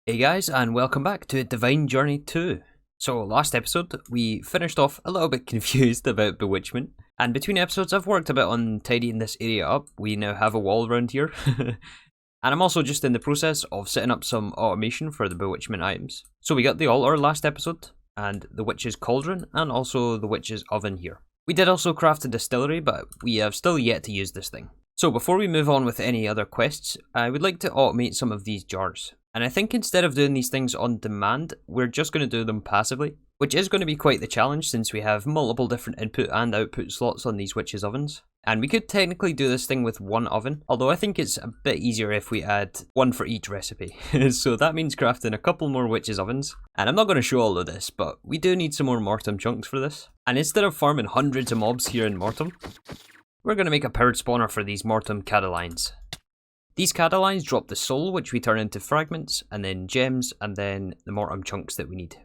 Hey guys, and welcome back to Divine Journey 2. So last episode, we finished off a little bit confused about Bewitchment, and between episodes I've worked a bit on tidying this area up. We now have a wall around here, and I'm also just in the process of setting up some automation for the Bewitchment items. So we got the altar last episode, and the Witch's Cauldron, and also the Witch's Oven here. We did also craft a distillery, but we have still yet to use this thing. So before we move on with any other quests, I would like to automate some of these jars. And I think instead of doing these things on demand, we're just going to do them passively, which is going to be quite the challenge since we have multiple different input and output slots on these witches' ovens. And we could technically do this thing with one oven, although I think it's a bit easier if we add one for each recipe. So that means crafting a couple more witches' ovens. And I'm not going to show all of this, but we do need some more mortem chunks for this. And instead of farming hundreds of mobs here in mortem, we're going to make a powered spawner for these mortem catalines. These catalines drop the soul, which we turn into fragments, and then gems, and then the mortem chunks that we need.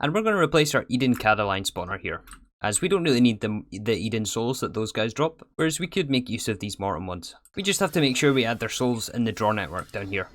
And we're going to replace our Eden cataline spawner here, as we don't really need the Eden souls that those guys drop, whereas we could make use of these mortem ones. We just have to make sure we add their souls in the draw network down here.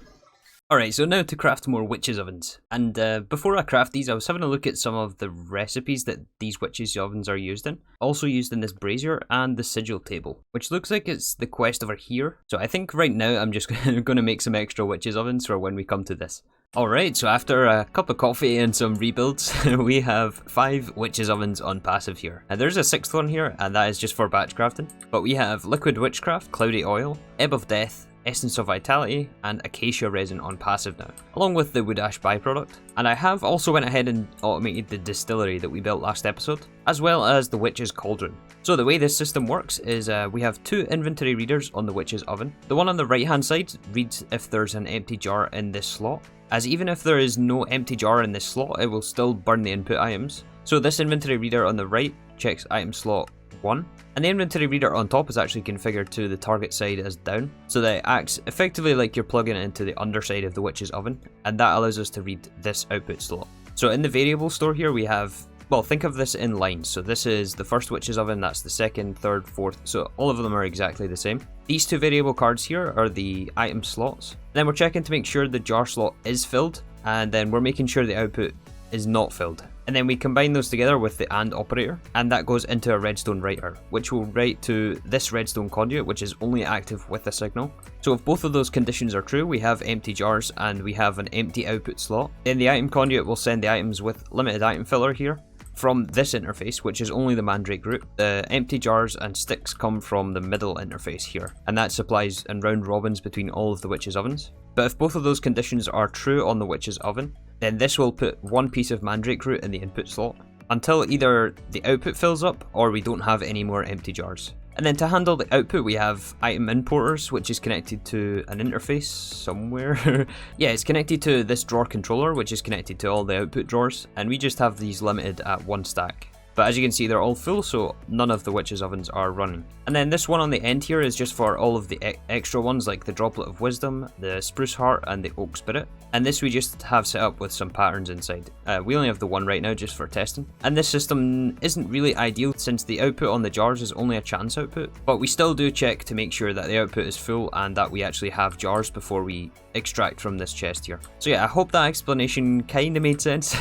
Alright, so now to craft more witches' ovens. And before I craft these, I was having a look at some of the recipes that these witches' ovens are used in. Also used in this brazier and the sigil table, which looks like it's the quest over here. So I think right now I'm just going to make some extra witches' ovens for when we come to this. Alright, so after a cup of coffee and some rebuilds, we have 5 witches' ovens on passive here. Now there's a 6th one here, and that is just for batch crafting. But we have Liquid Witchcraft, Cloudy Oil, Ebb of Death, Essence of Vitality, and Acacia Resin on passive now, along with the wood ash byproduct. And I have also went ahead and automated the distillery that we built last episode, as well as the Witch's Cauldron. So the way this system works is we have 2 inventory readers on the Witch's Oven. The one on the right hand side reads if there's an empty jar in this slot, as even if there is no empty jar in this slot, it will still burn the input items. So this inventory reader on the right checks item slot 1. And the inventory reader on top is actually configured to the target side as down, so that it acts effectively like you're plugging it into the underside of the witch's oven, and that allows us to read this output slot. So in the variable store here we have, well, think of this in lines. So this is the first witch's oven, that's the second, third, fourth, so all of them are exactly the same. These 2 variable cards here are the item slots. Then we're checking to make sure the jar slot is filled, and then we're making sure the output is not filled. And then we combine those together with the AND operator, and that goes into a redstone writer, which will write to this redstone conduit, which is only active with a signal. So if both of those conditions are true, we have empty jars and we have an empty output slot. Then the item conduit will send the items with limited item filler here from this interface, which is only the mandrake route. The empty jars and sticks come from the middle interface here, and that supplies in round robins between all of the witches' ovens. But if both of those conditions are true on the witch's oven, then this will put 1 piece of mandrake root in the input slot until either the output fills up or we don't have any more empty jars. And then to handle the output we have item importers, which is connected to an interface somewhere. Yeah, it's connected to this drawer controller, which is connected to all the output drawers, and we just have these limited at 1 stack. But as you can see, they're all full, so none of the witches' ovens are running. And then this one on the end here is just for all of the extra ones, like the Droplet of Wisdom, the Spruce Heart, and the Oak Spirit. And this we just have set up with some patterns inside. We only have the one right now just for testing. And this system isn't really ideal since the output on the jars is only a chance output. But we still do check to make sure that the output is full and that we actually have jars before we extract from this chest here. So yeah, I hope that explanation kinda made sense.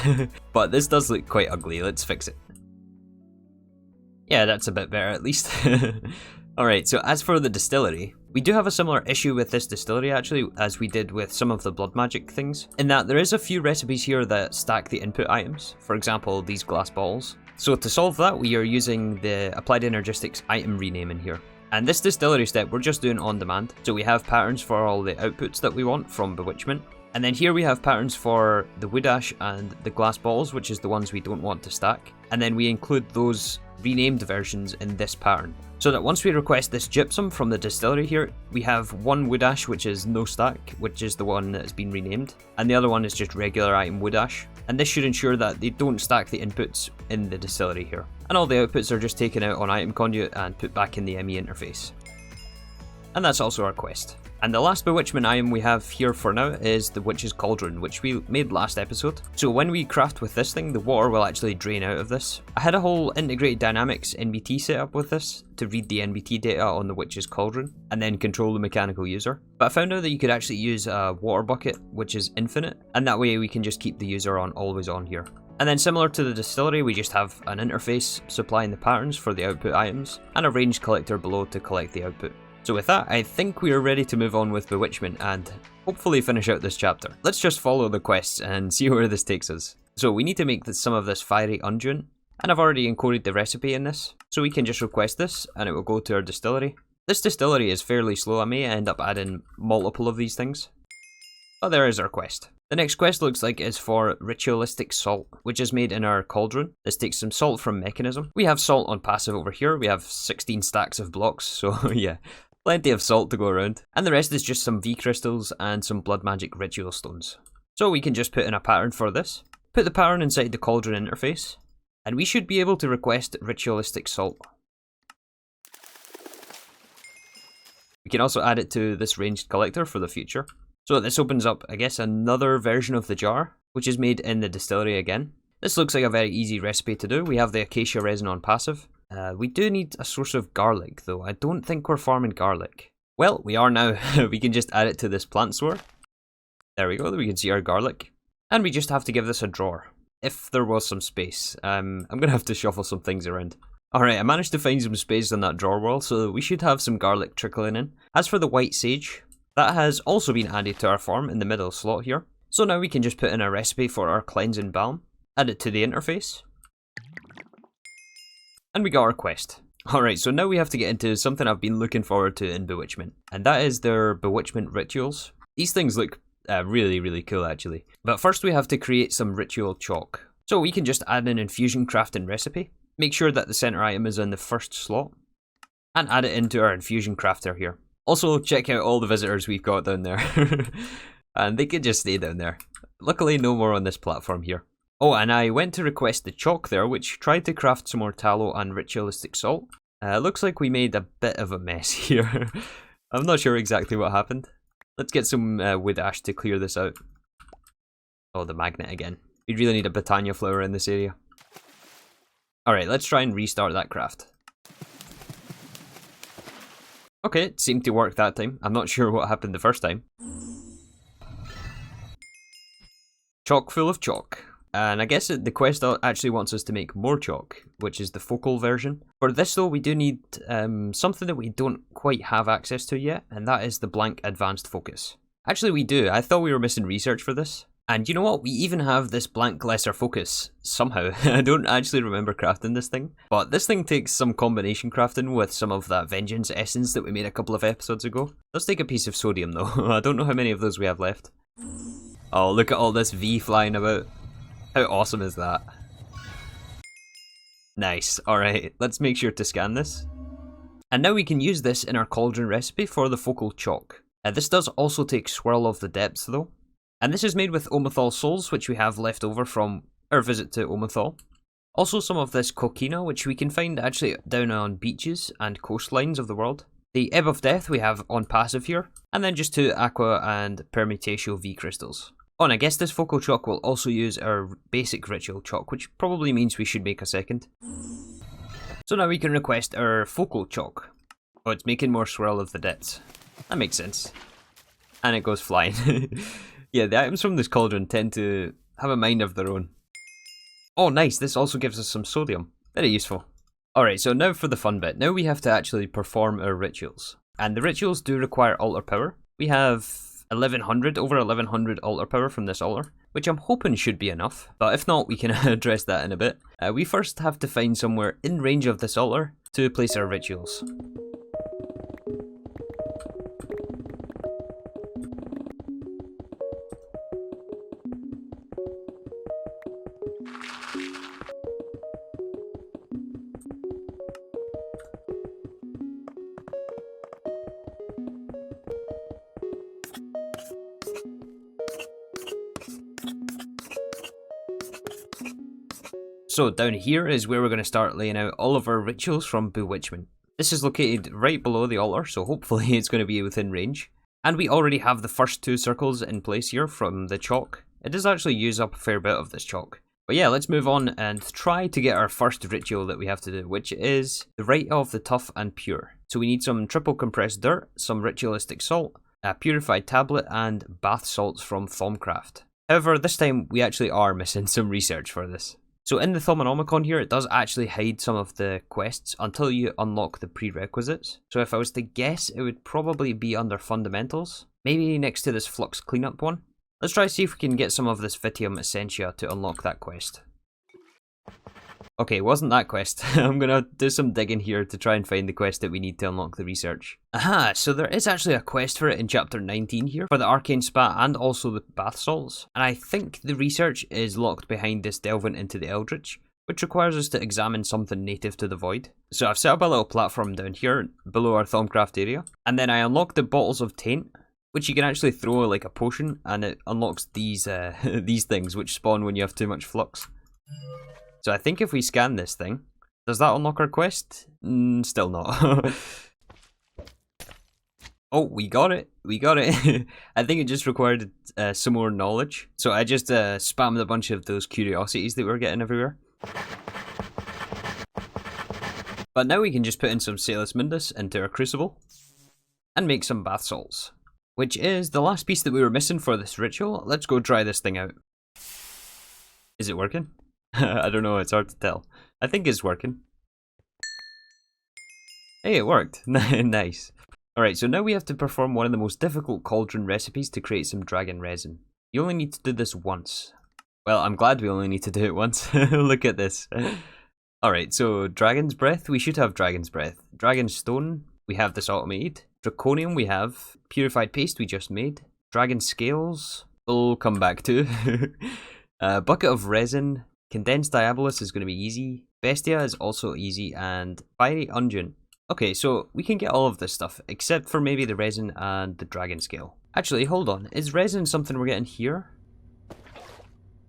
But this does look quite ugly, let's fix it. Yeah, that's a bit better at least. Alright, so as for the distillery, we do have a similar issue with this distillery actually, as we did with some of the blood magic things, in that there is a few recipes here that stack the input items, for example these glass balls. So to solve that, we are using the Applied Energistics item rename in here. And this distillery step we're just doing on demand, so we have patterns for all the outputs that we want from Bewitchment. And then here we have patterns for the wood ash and the glass balls, which is the ones we don't want to stack. And then we include those renamed versions in this pattern. So that once we request this gypsum from the distillery here, we have 1 wood ash which is no stack, which is the one that has been renamed, and the other one is just regular item wood ash. And this should ensure that they don't stack the inputs in the distillery here. And all the outputs are just taken out on item conduit and put back in the ME interface. And that's also our quest. And the last bewitchment item we have here for now is the Witch's Cauldron, which we made last episode. So when we craft with this thing, the water will actually drain out of this. I had a whole Integrated Dynamics NBT set up with this to read the NBT data on the Witch's Cauldron and then control the mechanical user. But I found out that you could actually use a water bucket, which is infinite, and that way we can just keep the user on always on here. And then similar to the distillery, we just have an interface supplying the patterns for the output items and a ranged collector below to collect the output. So with that, I think we are ready to move on with Bewitchment and hopefully finish out this chapter. Let's just follow the quests and see where this takes us. So we need to make some of this fiery unguent, and I've already encoded the recipe in this, so we can just request this and it will go to our distillery. This distillery is fairly slow, I may end up adding multiple of these things. But there is our quest. The next quest looks like it's for ritualistic salt, which is made in our cauldron. This takes some salt from mechanism. We have salt on passive over here, we have 16 stacks of blocks, so yeah. Plenty of salt to go around. And the rest is just some V crystals and some blood magic ritual stones. So we can just put in a pattern for this. Put the pattern inside the cauldron interface. And we should be able to request ritualistic salt. We can also add it to this ranged collector for the future. So this opens up, I guess, another version of the jar, which is made in the distillery again. This looks like a very easy recipe to do. We have the acacia resin on passive. We do need a source of garlic, though. I don't think we're farming garlic. Well, we are now. We can just add it to this plant store. There we go, we can see our garlic. And we just have to give this a drawer, if there was some space. I'm going to have to shuffle some things around. Alright, I managed to find some space on that drawer wall, so we should have some garlic trickling in. As for the white sage, that has also been added to our farm in the middle slot here. So now we can just put in a recipe for our cleansing balm, add it to the interface. And we got our quest. Alright, so now we have to get into something I've been looking forward to in Bewitchment, and that is their Bewitchment Rituals. These things look really cool actually. But first we have to create some ritual chalk. So we can just add an infusion crafting recipe, make sure that the center item is in the first slot, and add it into our infusion crafter here. Also check out all the visitors we've got down there, and they can just stay down there. Luckily no more on this platform here. Oh, and I went to request the chalk there, which tried to craft some more tallow and ritualistic salt. Looks like we made a bit of a mess here. I'm not sure exactly what happened. Let's get some wood ash to clear this out. Oh, the magnet again. We really need a Botania flower in this area. Alright, let's try and restart that craft. Okay, it seemed to work that time. I'm not sure what happened the first time. Chock full of chalk. And I guess the quest actually wants us to make more chalk, which is the focal version. For this though, we do need something that we don't quite have access to yet, and that is the blank advanced focus. Actually we do, I thought we were missing research for this. And you know what, we even have this blank lesser focus, somehow. I don't actually remember crafting this thing. But this thing takes some combination crafting with some of that vengeance essence that we made a couple of episodes ago. Let's take a piece of sodium though, I don't know how many of those we have left. Oh, look at all this V flying about. How awesome is that? Nice, alright, let's make sure to scan this. And now we can use this in our cauldron recipe for the focal chalk. This does also take Swirl of the Depths though. And this is made with Omenthal souls, which we have left over from our visit to Omenthal. Also some of this coquina, which we can find actually down on beaches and coastlines of the world. The Ebb of Death we have on passive here. And then just 2 aqua and permutatio V crystals. Oh, and I guess this focal chalk will also use our basic ritual chalk, which probably means we should make a second. So now we can request our focal chalk. Oh, it's making more Swirl of the Depths. That makes sense. And it goes flying. Yeah, the items from this cauldron tend to have a mind of their own. Oh, nice, this also gives us some sodium. Very useful. Alright, so now for the fun bit. Now we have to actually perform our rituals. And the rituals do require altar power. We have 1100, over 1100 altar power from this altar, which I'm hoping should be enough, but if not, we can address that in a bit. We first have to find somewhere in range of this altar to place our rituals. So down here is where we're going to start laying out all of our rituals from Bewitchment. This is located right below the altar, so hopefully it's going to be within range. And we already have the first 2 circles in place here from the chalk. It does actually use up a fair bit of this chalk. But yeah, let's move on and try to get our first ritual that we have to do, which is the Rite of the Tough and Pure. So we need some triple compressed dirt, some ritualistic salt, a purified tablet, and bath salts from Thaumcraft. However, this time we actually are missing some research for this. So in the Thaumonomicon here, it does actually hide some of the quests until you unlock the prerequisites. So if I was to guess, it would probably be under Fundamentals, maybe next to this Flux Cleanup one. Let's try to see if we can get some of this Vitium Essentia to unlock that quest. Okay, wasn't that quest. I'm gonna do some digging here to try and find the quest that we need to unlock the research. Aha, so there is actually a quest for it in chapter 19 here, for the Arcane Spa and also the bath salts. And I think the research is locked behind this delving into the Eldritch, which requires us to examine something native to the void. So I've set up a little platform down here, below our Thaumcraft area, and then I unlocked the Bottles of Taint, which you can actually throw like a potion, and it unlocks these these things, which spawn when you have too much flux. So I think if we scan this thing, does that unlock our quest? Still not. Oh, we got it. We got it. I think it just required some more knowledge. So I just spammed a bunch of those curiosities that we're getting everywhere. But now we can just put in some Salus Mundus into our crucible and make some bath salts, which is the last piece that we were missing for this ritual. Let's go try this thing out. Is it working? I don't know, it's hard to tell. I think it's working. Hey, it worked. Nice. Alright, so now we have to perform one of the most difficult cauldron recipes to create some dragon resin. You only need to do this once. Well, I'm glad we only need to do it once. Look at this. Alright, so Dragon's Breath, we should have Dragon's Breath. Dragon Stone, we have this automated. Draconium, we have. Purified Paste, we just made. Dragon Scales, we'll come back to. Bucket of Resin. Condensed Diabolus is going to be easy. Bestia is also easy, and Fiery Unguent. Okay, so we can get all of this stuff, except for maybe the resin and the dragon scale. Actually, hold on. Is resin something we're getting here?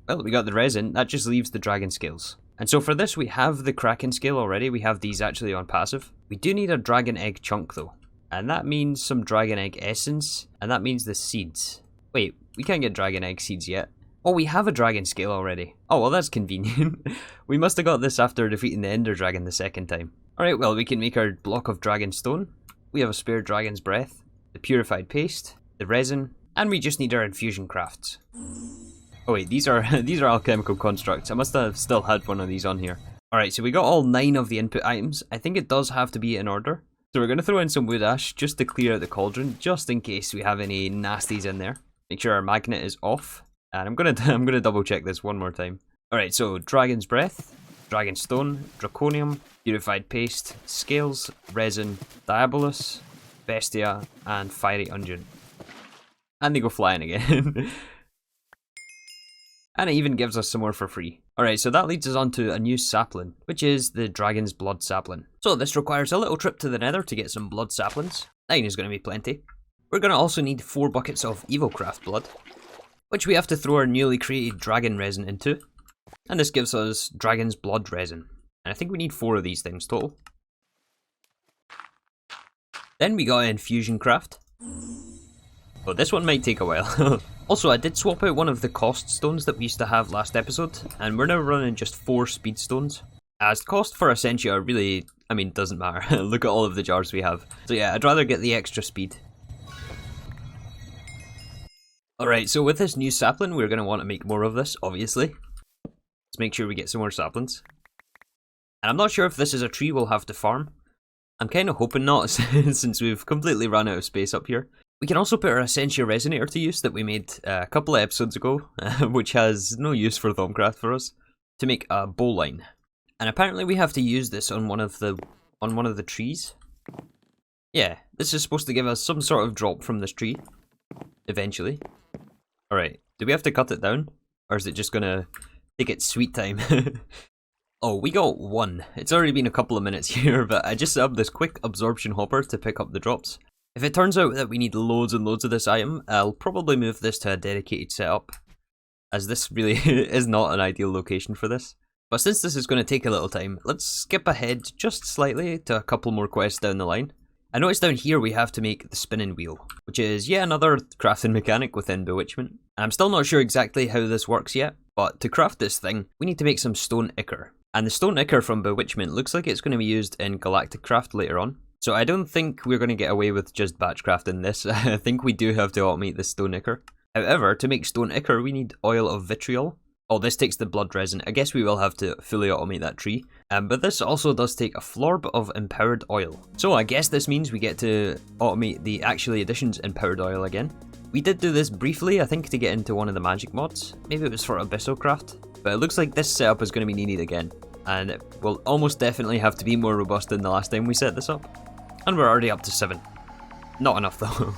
Well, we got the resin. That just leaves the dragon scales. And so for this, we have the Kraken scale already. We have these actually on passive. We do need a dragon egg chunk, though. And that means some dragon egg essence, and that means the seeds. Wait, we can't get dragon egg seeds yet. Oh, we have a dragon scale already. Oh, well, that's convenient. We must have got this after defeating the Ender Dragon the second time. Alright, well, we can make our block of dragon stone. We have a spare dragon's breath, the purified paste, the resin, and we just need our infusion crafts. Oh wait, these are alchemical constructs. I must have still had one of these on here. Alright, so we got all 9 of the input items. I think it does have to be in order. So we're going to throw in some wood ash just to clear out the cauldron, just in case we have any nasties in there. Make sure our magnet is off. And I'm gonna double check this one more time. Alright, so Dragon's Breath, Dragon Stone, Draconium, Purified Paste, Scales, Resin, Diabolus, Bestia, and Fiery Unguent. And they go flying again. And it even gives us some more for free. Alright, so that leads us on to a new sapling, which is the Dragon's Blood Sapling. So this requires a little trip to the Nether to get some blood saplings. 9 is going to be plenty. We're going to also need 4 buckets of Evilcraft blood, which we have to throw our newly created dragon resin into. And this gives us Dragon's Blood Resin. And I think we need 4 of these things total. Then we got Infusion Craft. But this one might take a while. Also, I did swap out one of the cost stones that we used to have last episode, and we're now running just 4 speed stones. As cost for Essentia really, doesn't matter. Look at all of the jars we have. So yeah, I'd rather get the extra speed. Alright, so with this new sapling, we're going to want to make more of this, obviously. Let's make sure we get some more saplings. And I'm not sure if this is a tree we'll have to farm. I'm kind of hoping not, since we've completely run out of space up here. We can also put our Essentia Resonator to use that we made a couple of episodes ago, which has no use for Thaumcraft for us, to make a bowline. And apparently we have to use this on one of the trees. Yeah, this is supposed to give us some sort of drop from this tree, eventually. Alright, do we have to cut it down? Or is it just gonna take its sweet time? Oh, we got 1. It's already been a couple of minutes here, but I just set up this quick absorption hopper to pick up the drops. If it turns out that we need loads and loads of this item, I'll probably move this to a dedicated setup, as this really is not an ideal location for this. But since this is going to take a little time, let's skip ahead just slightly to a couple more quests down the line. I noticed down here we have to make the spinning wheel, which is yet another crafting mechanic within Bewitchment. I'm still not sure exactly how this works yet, but to craft this thing, we need to make some stone ichor. And the stone ichor from Bewitchment looks like it's going to be used in Galactic Craft later on. So I don't think we're going to get away with just batch crafting this. I think we do have to automate this stone ichor. However, to make stone ichor, we need oil of vitriol. Oh, this takes the blood resin. I guess we will have to fully automate that tree. But this also does take a florb of empowered oil. So I guess this means we get to automate the actually additions empowered oil again. We did do this briefly, I think, to get into one of the magic mods. Maybe it was for Abyssocraft. But it looks like this setup is going to be needed again. And it will almost definitely have to be more robust than the last time we set this up. And we're already up to 7. Not enough though.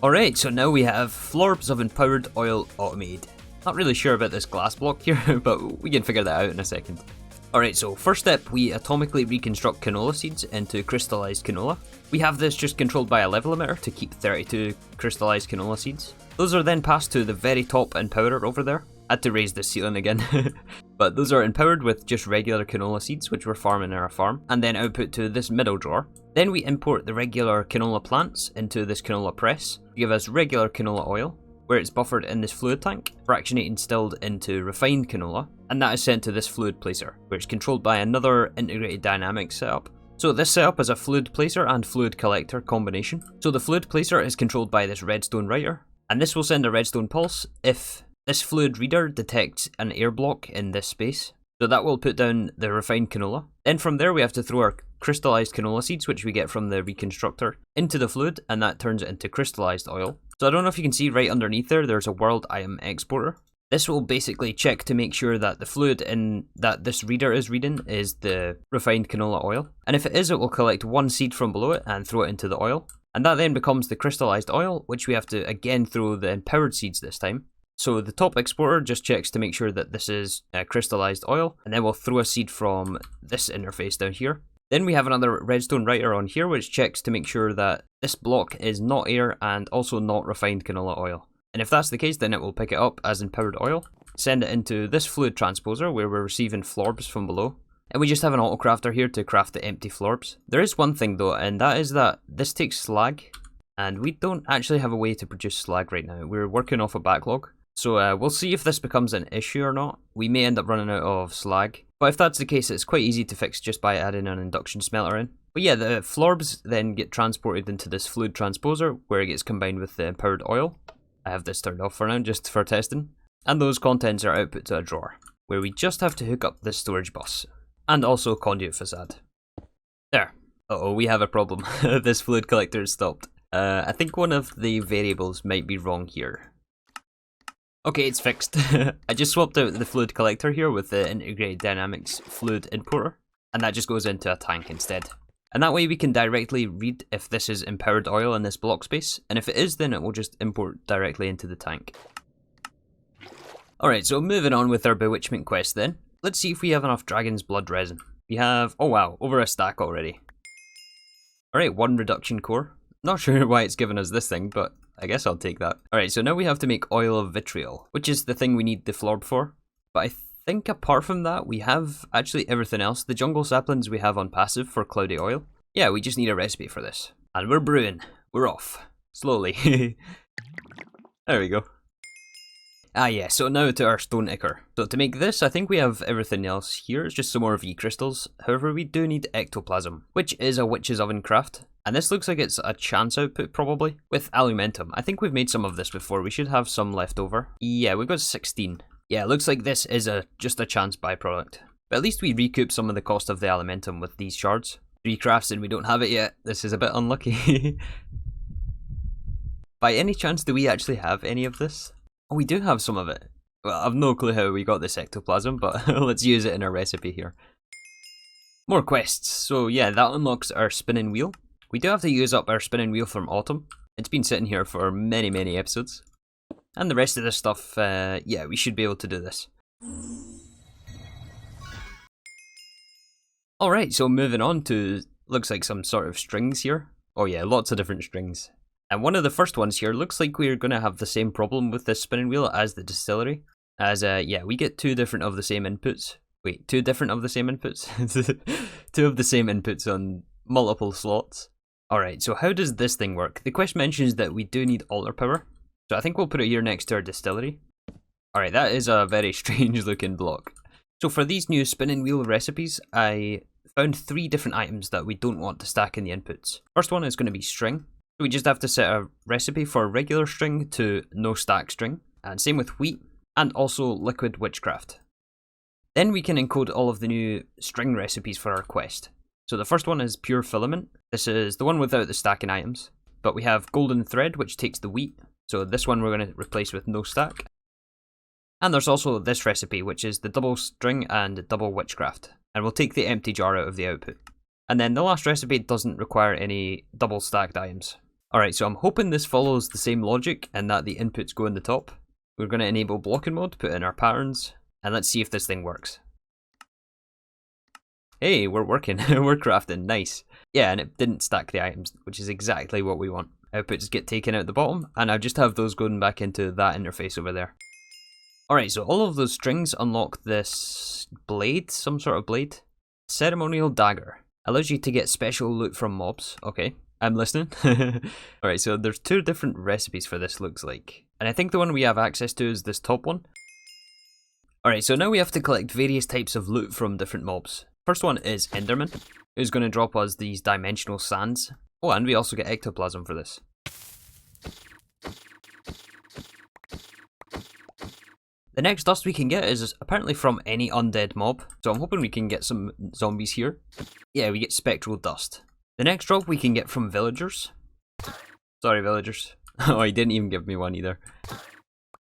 Alright, so now we have florbs of empowered oil automated. Not really sure about this glass block here, but we can figure that out in a second. Alright, so first step, we atomically reconstruct canola seeds into crystallized canola. We have this just controlled by a level emitter to keep 32 crystallized canola seeds. Those are then passed to the very top empowerer over there. I had to raise the ceiling again. But those are empowered with just regular canola seeds, which we're farming in our farm, and then output to this middle drawer. Then we import the regular canola plants into this canola press to give us regular canola oil, where it's buffered in this fluid tank, fractionated distilled into refined canola, and that is sent to this fluid placer, where it's controlled by another integrated dynamics setup. So this setup is a fluid placer and fluid collector combination. So the fluid placer is controlled by this redstone writer, and this will send a redstone pulse if this fluid reader detects an air block in this space. So that will put down the refined canola. Then from there we have to throw our crystallized canola seeds, which we get from the reconstructor, into the fluid, and that turns it into crystallized oil. So I don't know if you can see right underneath there's a world item exporter. This will basically check to make sure that the fluid in that this reader is reading is the refined canola oil. And if it is, it will collect one seed from below it and throw it into the oil. And that then becomes the crystallized oil, which we have to again throw the empowered seeds this time. So the top exporter just checks to make sure that this is crystallized oil, and then we'll throw a seed from this interface down here. Then we have another redstone writer on here which checks to make sure that this block is not air and also not refined canola oil. And if that's the case, then it will pick it up as empowered oil, send it into this fluid transposer where we're receiving florbs from below. And we just have an auto crafter here to craft the empty florbs. There is one thing though, and that is that this takes slag, and we don't actually have a way to produce slag right now. We're working off a backlog. So we'll see if this becomes an issue or not. We may end up running out of slag. But if that's the case, it's quite easy to fix just by adding an induction smelter in. But yeah, the florbs then get transported into this fluid transposer where it gets combined with the empowered oil. I have this turned off for now just for testing. And those contents are output to a drawer where we just have to hook up this storage bus. And also conduit facade. There. Uh-oh, we have a problem. This fluid collector is stopped. I think one of the variables might be wrong here. Okay, it's fixed. I just swapped out the fluid collector here with the Integrated Dynamics fluid importer, and that just goes into a tank instead. And that way we can directly read if this is empowered oil in this block space, and if it is, then it will just import directly into the tank. Alright, so moving on with our Bewitchment quest then. Let's see if we have enough dragon's blood resin. We have, oh wow, over a stack already. Alright, 1 reduction core. Not sure why it's given us this thing, but I guess I'll take that. Alright, so now we have to make oil of vitriol, which is the thing we need the florb for. But I think apart from that, we have actually everything else. The jungle saplings we have on passive for cloudy oil. Yeah, we just need a recipe for this. And we're brewing. We're off. Slowly. There we go. Ah yeah, so now to our stone ichor. So to make this, I think we have everything else here. It's just some more V crystals. However, we do need ectoplasm, which is a witch's oven craft. And this looks like it's a chance output probably, with alumentum. I think we've made some of this before, we should have some left over. Yeah, we've got 16. Yeah, it looks like this is just a chance byproduct. But at least we recoup some of the cost of the alumentum with these shards. 3 crafts and we don't have it yet, this is a bit unlucky. By any chance do we actually have any of this? Oh, we do have some of it. Well, I've no clue how we got this ectoplasm, but let's use it in our recipe here. More quests, so yeah, that unlocks our spinning wheel. We do have to use up our spinning wheel from autumn, It's been sitting here for many, many episodes. And the rest of this stuff, yeah, we should be able to do this. Alright, so moving on to, looks like some sort of strings here. Oh yeah, lots of different strings. And one of the first ones here looks like we're going to have the same problem with this spinning wheel as the distillery. As, yeah, we get two different of the same inputs. Wait, two different of the same inputs? Two of the same inputs on multiple slots. Alright, so how does this thing work? The quest mentions that we do need altar power. So I think we'll put it here next to our distillery. Alright, that is a very strange looking block. So for these new spinning wheel recipes, I found 3 different items that we don't want to stack in the inputs. First one is going to be string. So we just have to set a recipe for regular string to no stack string. And same with wheat, and also liquid witchcraft. Then we can encode all of the new string recipes for our quest. So the first one is pure filament. This is the one without the stacking items. But we have golden thread, which takes the wheat. So this one we're going to replace with no stack. And there's also this recipe, which is the double string and double witchcraft. And we'll take the empty jar out of the output. And then the last recipe doesn't require any double stacked items. Alright, so I'm hoping this follows the same logic and that the inputs go in the top. We're going to enable blocking mode, put in our patterns, and let's see if this thing works. Hey, we're working, we're crafting, nice. Yeah, and it didn't stack the items, which is exactly what we want. Outputs get taken out the bottom, and I just have those going back into that interface over there. Alright, so all of those strings unlock this blade, some sort of blade. Ceremonial dagger. Allows you to get special loot from mobs. Okay, I'm listening. Alright, so there's 2 different recipes for this, looks like. And I think the one we have access to is this top one. Alright, so now we have to collect various types of loot from different mobs. First one is Enderman, who's going to drop us these dimensional sands. Oh, and we also get ectoplasm for this. The next dust we can get is apparently from any undead mob, so I'm hoping we can get some zombies here. Yeah, we get spectral dust. The next drop we can get from villagers. Sorry, villagers. Oh, he didn't even give me one either.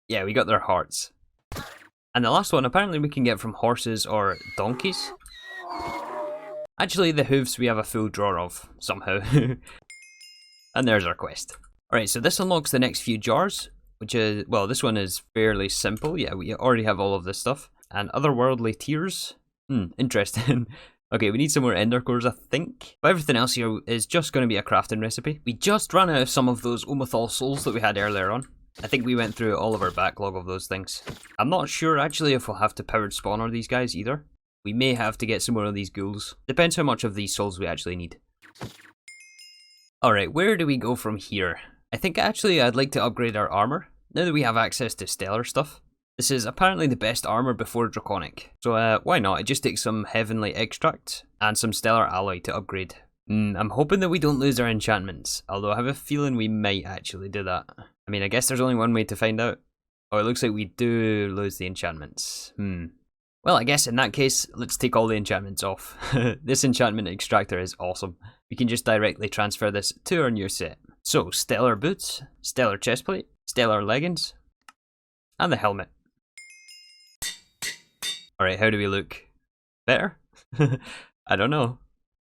Yeah, we got their hearts. And the last one apparently we can get from horses or donkeys. Actually, the hooves we have a full drawer of, somehow. And there's our quest. Alright, so this unlocks the next few jars. Which is, well, this one is fairly simple. Yeah, we already have all of this stuff. And otherworldly tears. Interesting. Okay, we need some more ender cores, I think. But everything else here is just going to be a crafting recipe. We just ran out of some of those Omathal souls that we had earlier on. I think we went through all of our backlog of those things. I'm not sure actually if we'll have to powered spawner these guys either. We may have to get some more of these ghouls. Depends how much of these souls we actually need. Alright, where do we go from here? I think actually I'd like to upgrade our armour, now that we have access to stellar stuff. This is apparently the best armour before draconic, so why not? It just takes some heavenly extract and some stellar alloy to upgrade. I'm hoping that we don't lose our enchantments, although I have a feeling we might actually do that. I mean, I guess there's only one way to find out. Oh, it looks like we do lose the enchantments. Well, I guess in that case, let's take all the enchantments off. This enchantment extractor is awesome. We can just directly transfer this to our new set. So, stellar boots, stellar chestplate, stellar leggings, and the helmet. Alright, how do we look? Better? I don't know.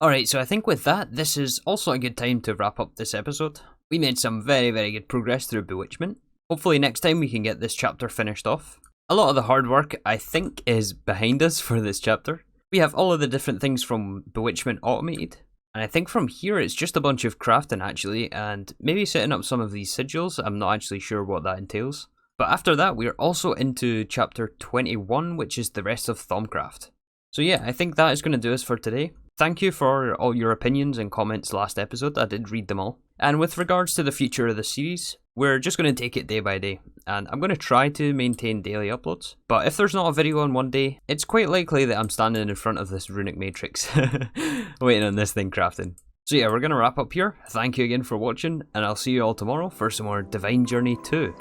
Alright, so I think with that, this is also a good time to wrap up this episode. We made some very, very good progress through Bewitchment. Hopefully next time we can get this chapter finished off. A lot of the hard work, I think, is behind us for this chapter. We have all of the different things from Bewitchment automated. And I think from here it's just a bunch of crafting actually, and maybe setting up some of these sigils. I'm not actually sure what that entails. But after that we're also into chapter 21, which is the rest of Thaumcraft. So yeah, I think that is going to do us for today. Thank you for all your opinions and comments last episode, I did read them all. And with regards to the future of the series, we're just going to take it day by day, and I'm going to try to maintain daily uploads. But if there's not a video on one day, it's quite likely that I'm standing in front of this runic matrix, waiting on this thing crafting. So yeah, we're going to wrap up here. Thank you again for watching, and I'll see you all tomorrow for some more Divine Journey 2.